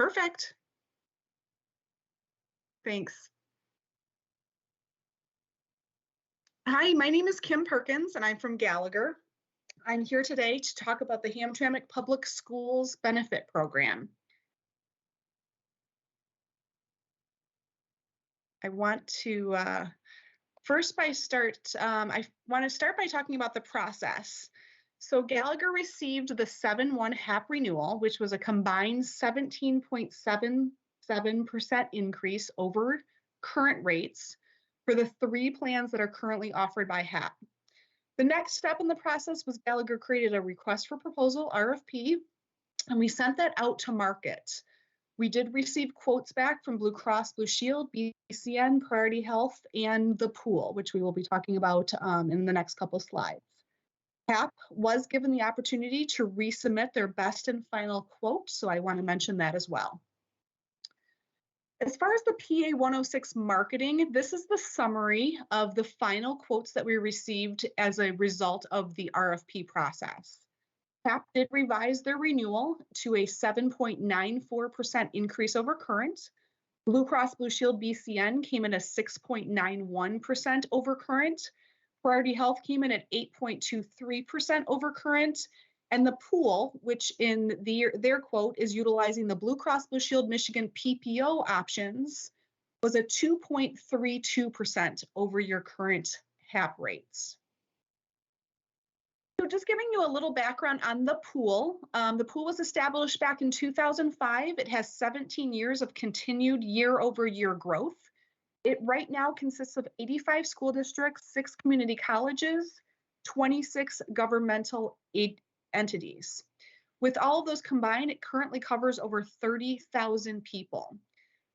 Perfect. Thanks. Hi, my name is Kim Perkins, and I'm from Gallagher. I'm here today to talk about the Hamtramck Public Schools Benefit Program. I want to start by talking about the process. So Gallagher received the 7-1 HAP renewal, which was a combined 17.77% increase over current rates for the 3 plans that are currently offered by HAP. The next step in the process was Gallagher created a request for proposal, RFP, and we sent that out to market. We did receive quotes back from Blue Cross Blue Shield, BCN, Priority Health, and the pool, which we will be talking about in the next couple slides. HAP was given the opportunity to resubmit their best and final quote, so I want to mention that as well. As far as the PA 106 marketing, this is the summary of the final quotes that we received as a result of the RFP process. HAP did revise their renewal to a 7.94% increase over current. Blue Cross Blue Shield BCN came in at 6.91% over current. Priority Health came in at 8.23% over current. And the pool, which in their quote is utilizing the Blue Cross Blue Shield Michigan PPO options, was a 2.32% over your current HAP rates. So just giving you a little background on the pool. The pool was established back in 2005. It has 17 years of continued year-over-year growth. It right now consists of 85 school districts, 6 community colleges, 26 governmental entities. With all of those combined, it currently covers over 30,000 people.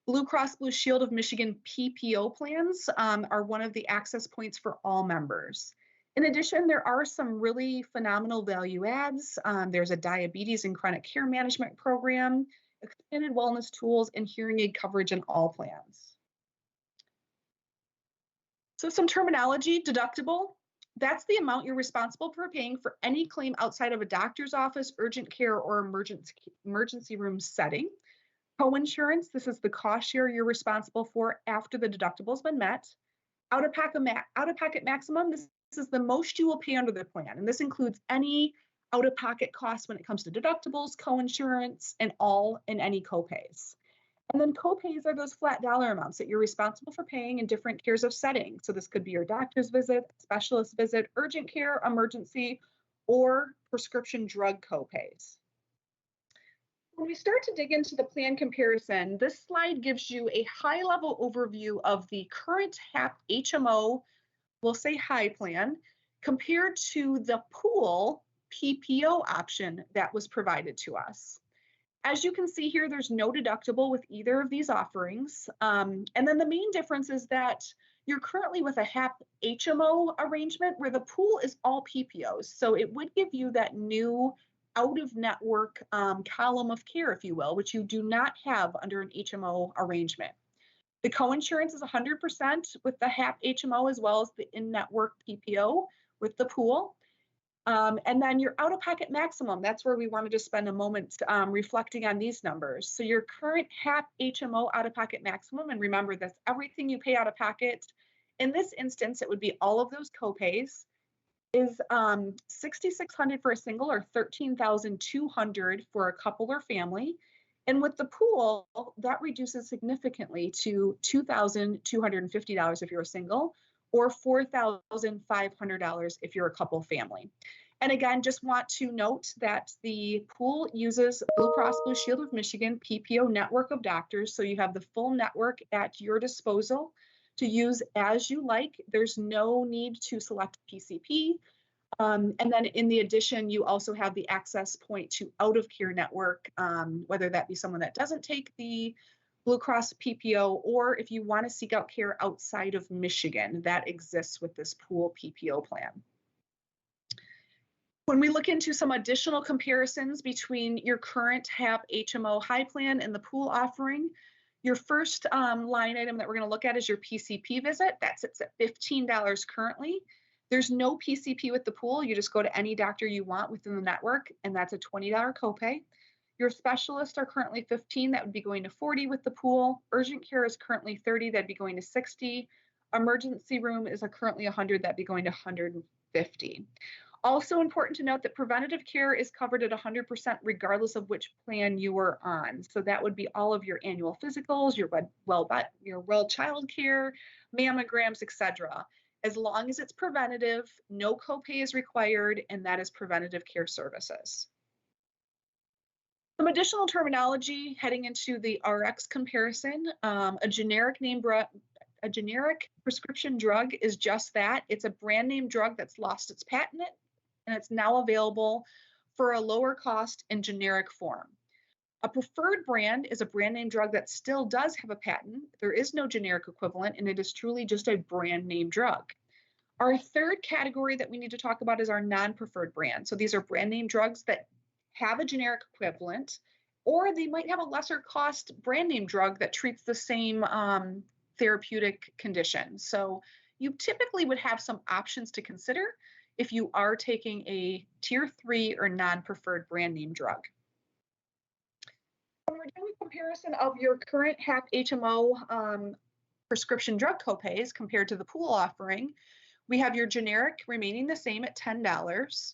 Blue Cross Blue Shield of Michigan PPO plans are one of the access points for all members. In addition, there are some really phenomenal value adds. There's a diabetes and chronic care management program, expanded wellness tools, and hearing aid coverage in all plans. So some terminology: deductible, that's the amount you're responsible for paying for any claim outside of a doctor's office, urgent care, or emergency room setting. Coinsurance, this is the cost share you're responsible for after the deductible's been met. Out-of-pocket maximum, this is the most you will pay under the plan, and this includes any out-of-pocket costs when it comes to deductibles, coinsurance, and any copays. And then copays are those flat dollar amounts that you're responsible for paying in different tiers of setting. So this could be your doctor's visit, specialist visit, urgent care, emergency, or prescription drug copays. When we start to dig into the plan comparison, this slide gives you a high-level overview of the current HAP HMO, we'll say high plan, compared to the pool PPO option that was provided to us. As you can see here, there's no deductible with either of these offerings. And then the main difference is that you're currently with a HAP HMO arrangement where the pool is all PPOs. So it would give you that new out-of-network column of care, if you will, which you do not have under an HMO arrangement. The coinsurance is 100% with the HAP HMO as well as the in-network PPO with the pool. And then your out-of-pocket maximum, that's where we wanted to spend a moment reflecting on these numbers. So your current HAP HMO out-of-pocket maximum, and remember that's everything you pay out of pocket. In this instance, it would be all of those copays, is $6,600 for a single or $13,200 for a couple or family. And with the pool, that reduces significantly to $2,250 if you're a single, or $4,500 if you're a couple family. And again, just want to note that the pool uses Blue Cross Blue Shield of Michigan PPO network of doctors, so you have the full network at your disposal to use as you like. There's no need to select PCP. And then in the addition, you also have the access point to out-of-care network, whether that be someone that doesn't take the Blue Cross PPO, or if you want to seek out care outside of Michigan, that exists with this pool PPO plan. When we look into some additional comparisons between your current HAP HMO high plan and the pool offering, your first line item that we're going to look at is your PCP visit. That sits at $15 currently. There's no PCP with the pool. You just go to any doctor you want within the network, and that's a $20 copay. Your specialists are currently 15, that would be going to 40 with the pool. Urgent care is currently 30, that'd be going to 60. Emergency room is currently 100, that'd be going to 150. Also important to note that preventative care is covered at 100% regardless of which plan you are on. So that would be all of your annual physicals, your well child care, mammograms, etc. As long as it's preventative, no copay is required, and that is preventative care services. Some additional terminology heading into the RX comparison. A generic prescription drug is just that. It's a brand name drug that's lost its patent, and it's now available for a lower cost in generic form. A preferred brand is a brand name drug that still does have a patent. There is no generic equivalent, and it is truly just a brand name drug. Our third category that we need to talk about is our non-preferred brand. So these are brand name drugs that have a generic equivalent, or they might have a lesser cost brand name drug that treats the same therapeutic condition. So you typically would have some options to consider if you are taking a tier 3 or non-preferred brand name drug. When we're doing a comparison of your current HAP HMO prescription drug copays compared to the pool offering, we have your generic remaining the same at $10,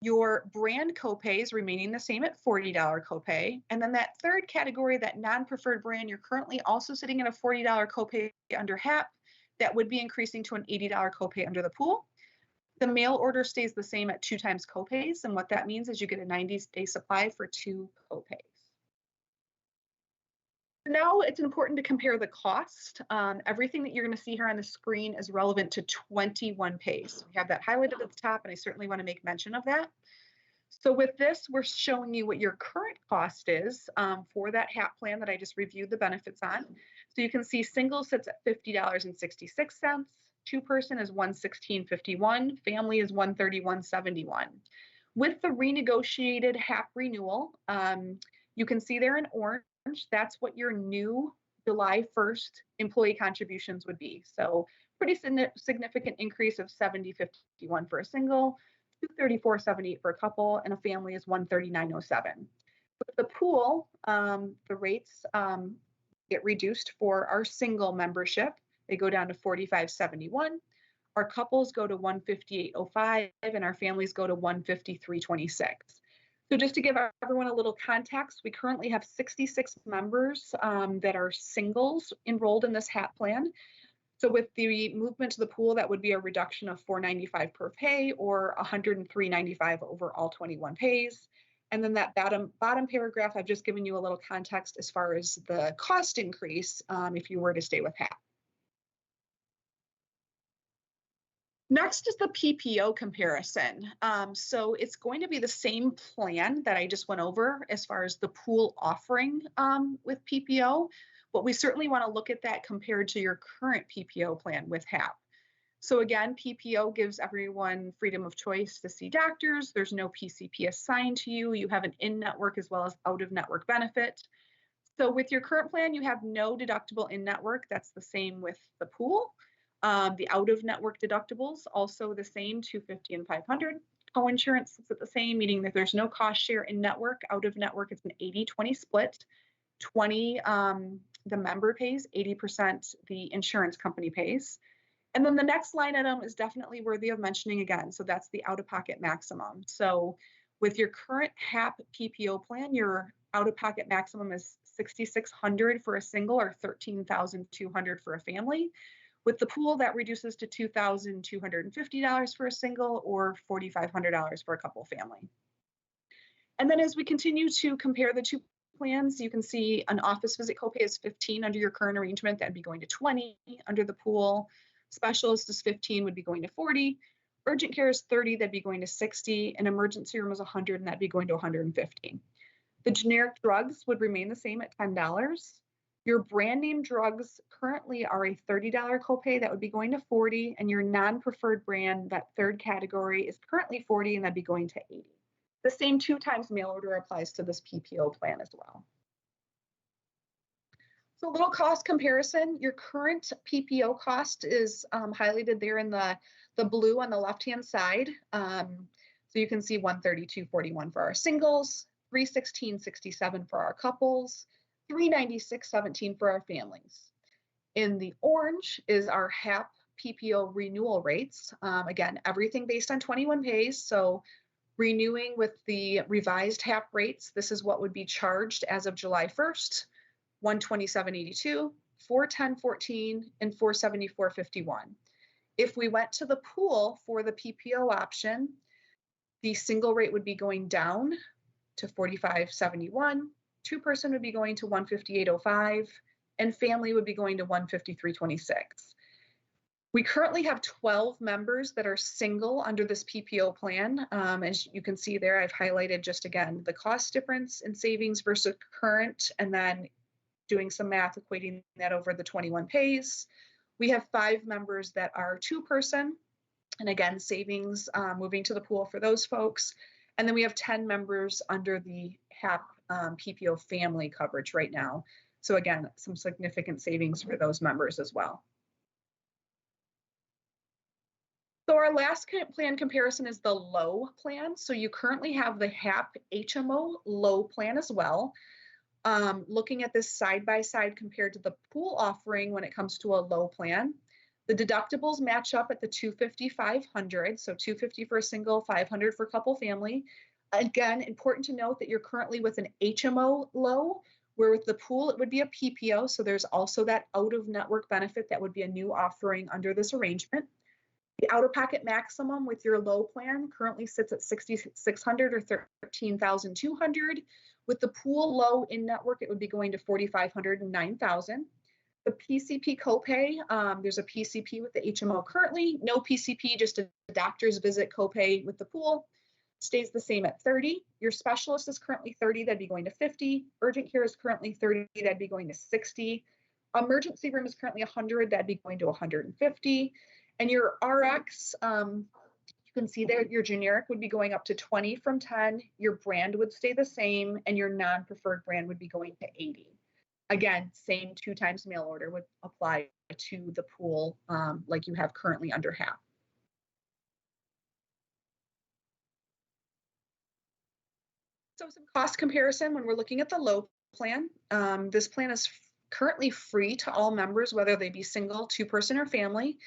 your brand copays remaining the same at $40 copay, and then that third category, that non-preferred brand, you're currently also sitting at a $40 copay under HAP. That would be increasing to an $80 copay under the pool. The mail order stays the same at 2 times copays, and what that means is you get a 90-day supply for 2 copays. Now it's important to compare the cost. Everything that you're going to see here on the screen is relevant to 21 pays. We have that highlighted at the top, and I certainly want to make mention of that. So with this, we're showing you what your current cost is for that HAP plan that I just reviewed the benefits on. So you can see single sits at $50.66. 2-person is $116.51. Family is $131.71. With the renegotiated HAP renewal, you can see there in orange, that's what your new July 1st employee contributions would be. So pretty significant increase of $70.51 for a single, $234.78 for a couple, and a family is $139.07. With the pool, the rates get reduced for our single membership. They go down to $45.71. Our couples go to $158.05, and our families go to $153.26. So just to give everyone a little context, we currently have 66 members that are singles enrolled in this HAP plan. So with the movement to the pool, that would be a reduction of $495 per pay or $103.95 over all 21 pays. And then that bottom paragraph, I've just given you a little context as far as the cost increase if you were to stay with HAP. Next is the PPO comparison. So it's going to be the same plan that I just went over as far as the pool offering with PPO, but we certainly want to look at that compared to your current PPO plan with HAP. So again, PPO gives everyone freedom of choice to see doctors. There's no PCP assigned to you. You have an in-network as well as out-of-network benefit. So with your current plan, you have no deductible in-network. That's the same with the pool. The out-of-network deductibles, also the same, $250 and $500. Co-insurance is the same, meaning that there's no cost share in network. Out-of-network, it's an 80-20 split. 20 the member pays, 80% the insurance company pays. And then the next line item is definitely worthy of mentioning again. So that's the out-of-pocket maximum. So with your current HAP PPO plan, your out-of-pocket maximum is $6,600 for a single or $13,200 for a family. With the pool, that reduces to $2,250 for a single or $4,500 for a couple family. And then as we continue to compare the two plans, you can see an office visit copay is $15 under your current arrangement. That'd be going to $20 under the pool. Specialist is $15, would be going to $40. Urgent care is $30, that'd be going to $60. And emergency room is $100, and that'd be going to $150. The generic drugs would remain the same at $10. Your brand name drugs currently are a $30 copay, that would be going to $40, and your non-preferred brand, that third category, is currently $40, and that'd be going to $80. The same 2 times mail order applies to this PPO plan as well. So a little cost comparison. Your current PPO cost is highlighted there in the blue on the left-hand side. So you can see $132.41 for our singles, $316.67 for our couples, $396.17 for our families. In the orange is our HAP PPO renewal rates. Again, everything based on 21 pays. So renewing with the revised HAP rates, this is what would be charged as of July 1st, $127.82, $410.14, and $474.51. If we went to the pool for the PPO option, the single rate would be going down to $45.71, two-person would be going to $158.05, and family would be going to $153.26. We currently have 12 members that are single under this PPO plan. As you can see there, I've highlighted just again the cost difference in savings versus current, and then doing some math equating that over the 21 pays. We have 5 members that are two-person, and again, savings moving to the pool for those folks. And then we have 10 members under the HAP PPO family coverage right now. So again, some significant savings for those members as well. So our last plan comparison is the low plan. So you currently have the HAP HMO low plan as well. Looking at this side by side compared to the pool offering when it comes to a low plan, the deductibles match up at the $250, $500. So $250 for a single, $500 for couple family. Again, important to note that you're currently with an HMO low, where with the pool, it would be a PPO. So there's also that out-of-network benefit that would be a new offering under this arrangement. The out-of-pocket maximum with your low plan currently sits at $6,600 or $13,200. With the pool low in-network, it would be going to $4,500 and $9,000. The PCP copay, there's a PCP with the HMO currently, no PCP, just a doctor's visit copay with the pool, stays the same at $30. Your specialist is currently $30, that'd be going to $50. Urgent care is currently $30, that'd be going to $60. Emergency room is currently $100, that'd be going to $150. And your RX, you can see there, your generic would be going up to $20 from $10, your brand would stay the same, and your non-preferred brand would be going to $80. Again, same 2 times mail order would apply to the pool like you have currently under HAP. So some cost comparison when we're looking at the low plan. This plan is currently free to all members, whether they be single, two-person, or family.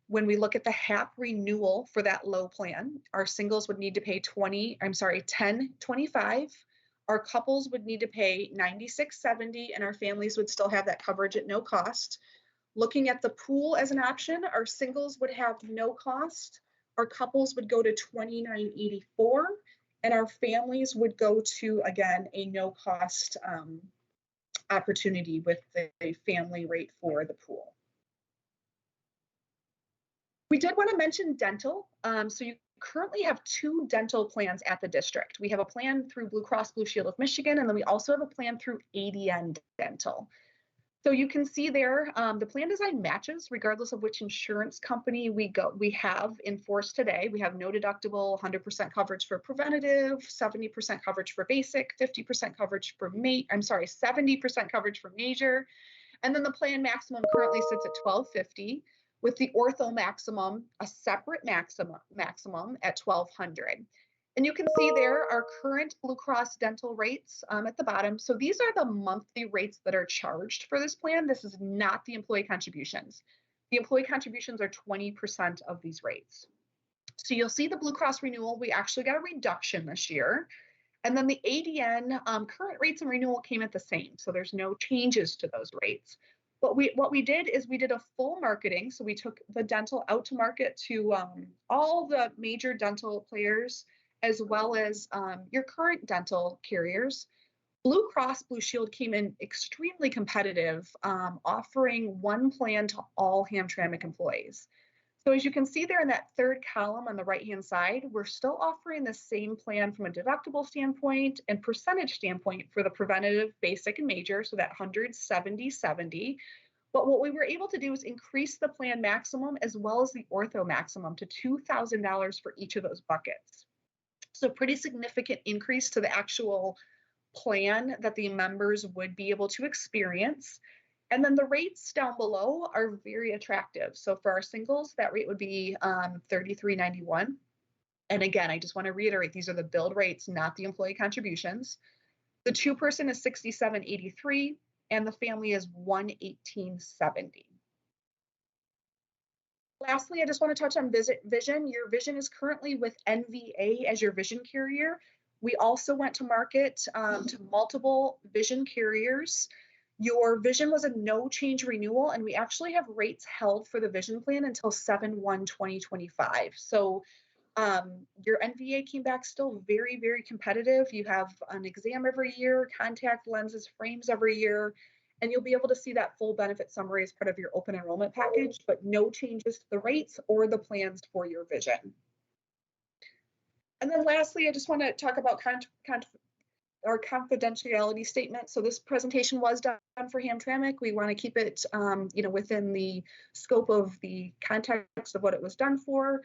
When we look at the HAP renewal for that low plan, our singles would need to pay $10.25. Our couples would need to pay $96.70, and our families would still have that coverage at no cost. Looking at the pool as an option, our singles would have no cost. Our couples would go to $29.84, and our families would go to, again, a no cost opportunity with the family rate for the pool. We did want to mention dental. So you currently have 2 dental plans at the district. We have a plan through Blue Cross Blue Shield of Michigan, and then we also have a plan through ADN Dental. So you can see there, the plan design matches regardless of which insurance company we have in force today. We have no deductible, 100% coverage for preventative, 70% coverage for basic, 50% coverage for 70% coverage for major. And then the plan maximum currently sits at $1,250. With the ortho maximum, a separate maximum at $1,200. And you can see there our current Blue Cross dental rates at the bottom. So these are the monthly rates that are charged for this plan. This is not the employee contributions. The employee contributions are 20% of these rates. So you'll see the Blue Cross renewal, we actually got a reduction this year. And then the ADN current rates and renewal came at the same. So there's no changes to those rates. But what we did is we did a full marketing. So we took the dental out to market to all the major dental players, as well as your current dental carriers. Blue Cross Blue Shield came in extremely competitive, offering one plan to all Hamtramck employees. So as you can see there in that third column on the right-hand side, we're still offering the same plan from a deductible standpoint and percentage standpoint for the preventative, basic, and major, so that 170/70. But what we were able to do is increase the plan maximum as well as the ortho maximum to $2,000 for each of those buckets. So pretty significant increase to the actual plan that the members would be able to experience. And then the rates down below are very attractive. So for our singles, that rate would be $33.91. And again, I just want to reiterate, these are the billed rates, not the employee contributions. The 2-person is $67.83 and the family is $118.70. Lastly, I just want to touch on vision. Your vision is currently with NVA as your vision carrier. We also went to market to multiple vision carriers. Your vision was a no change renewal, and we actually have rates held for the vision plan until 7/1/2025. So your NVA came back still very, very competitive. You have an exam every year, contact lenses, frames every year, and you'll be able to see that full benefit summary as part of your open enrollment package, but no changes to the rates or the plans for your vision. And then lastly, I just want to talk about our confidentiality statement. So this presentation was done for Hamtramck. We want to keep it within the scope of the context of what it was done for.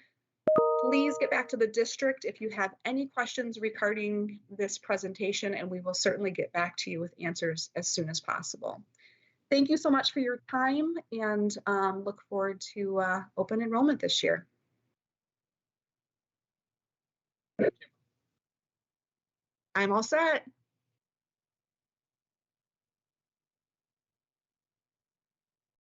Please get back to the district if you have any questions regarding this presentation, and we will certainly get back to you with answers as soon as possible. Thank you so much for your time, and look forward to open enrollment this year. I'm all set.